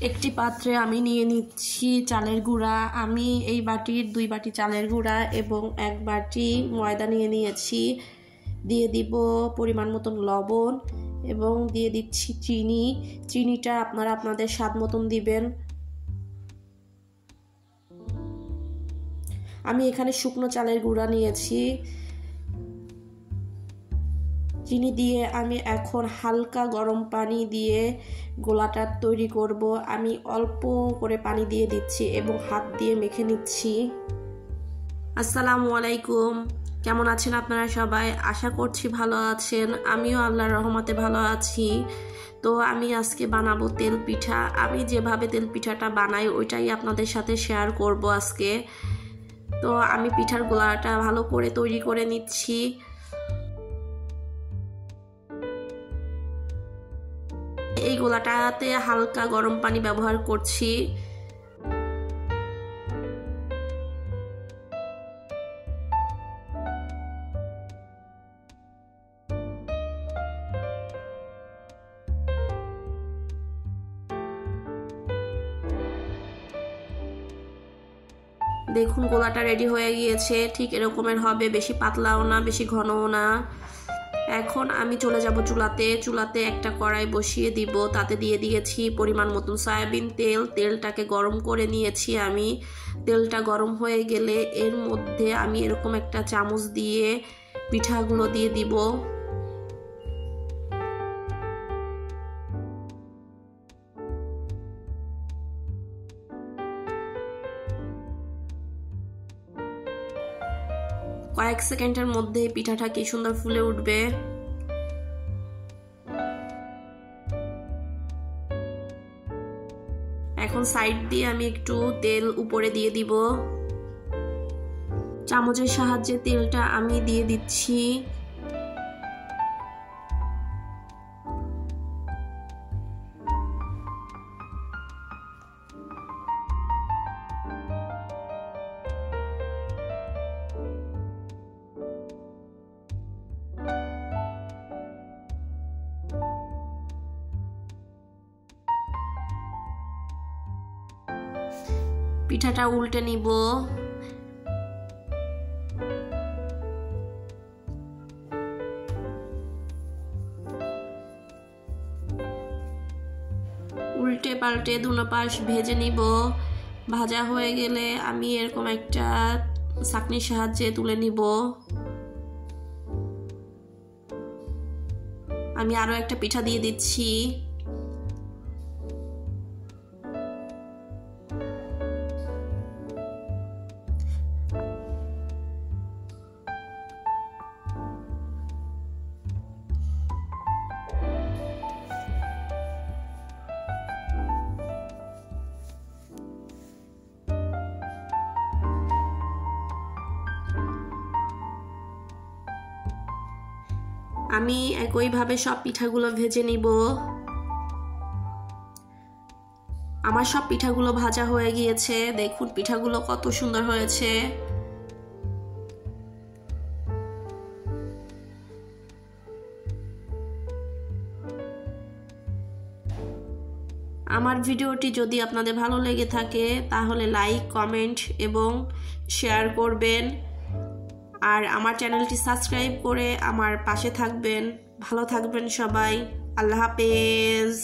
একটি পাত্রে আমি নিয়ে নিচ্ছি চালের গুঁড়া। আমি এই বাটির 2 বাটি চালের গুঁড়া এবং 1 বাটি ময়দা নিয়ে নিয়েছি। দিয়ে দিব পরিমাণ মতন লবণ এবং দিয়ে দিচ্ছি চিনি। চিনিটা আপনারা আপনাদের স্বাদ মতন দিবেন। আমি এখানে শুকনো চালের গুঁড়া নিয়েছি। চিনি দিয়ে আমি এখন হালকা গরম পানি দিয়ে গোলাটা তৈরি করব। আমি অল্প করে পানি দিয়ে দিচ্ছি এবং হাত দিয়ে মেখে নিচ্ছি। আসসালামু আলাইকুম, কেমন আছেন আপনারা সবাই? আশা করছি ভালো আছেন। আমিও আল্লাহর রহমতে ভালো আছি। তো আমি আজকে বানাবো তেল পিঠা। আমি যেভাবে তেল পিঠাটা বানাই ওইটাই আপনাদের সাথে শেয়ার করব আজকে। তো আমি পিঠার গোলাটা ভালো করে তৈরি করে নিচ্ছি। এই গোলাটাতে হালকা গরম পানি ব্যবহার করছি। দেখুন গোলাটা রেডি হয়ে গিয়েছে। ঠিক এরকমের হবে, বেশি পাতলাও না বেশি ঘনও না। এখন আমি চলে যাব চুলাতে একটা কড়াই বসিয়ে দিব। তাতে দিয়ে দিয়েছি পরিমাণ মতন সয়াবিন তেল। তেলটাকে গরম করে নিয়েছি আমি। তেলটা গরম হয়ে গেলে এর মধ্যে আমি এরকম একটা চামচ দিয়ে পিঠাগুলো দিয়ে দিব। কয়েক সেকেন্ডের মধ্যে পিঠাটা কি সুন্দর ফুলে উঠবে। এখন সাইড দিয়ে আমি একটু তেল উপরে দিয়ে দিব। চামচের সাহায্যে তেলটা আমি দিয়ে দিচ্ছি। পিঠাটা উল্টে নিব। উল্টে পাল্টে দুনো পাশ ভেজে নিব। ভাজা হয়ে গেলে আমি এরকম একটা ছাঁকনির সাহায্যে তুলে নিব। আমি আরো একটা পিঠা দিয়ে দিচ্ছি। আমি একইভাবে সব পিঠাগুলো ভেজে নিব। আমার সব পিঠাগুলো ভাজা হয়ে গিয়েছে। দেখুন পিঠাগুলো কত সুন্দর হয়েছে। আমার ভিডিওটি যদি আপনাদের ভালো লেগে থাকে তাহলে লাইক, কমেন্ট এবং শেয়ার করবেন। আর আমার চ্যানেলটি সাবস্ক্রাইব করে আমার পাশে থাকবেন। ভালো থাকবেন সবাই। আল্লাহ হাফেজ।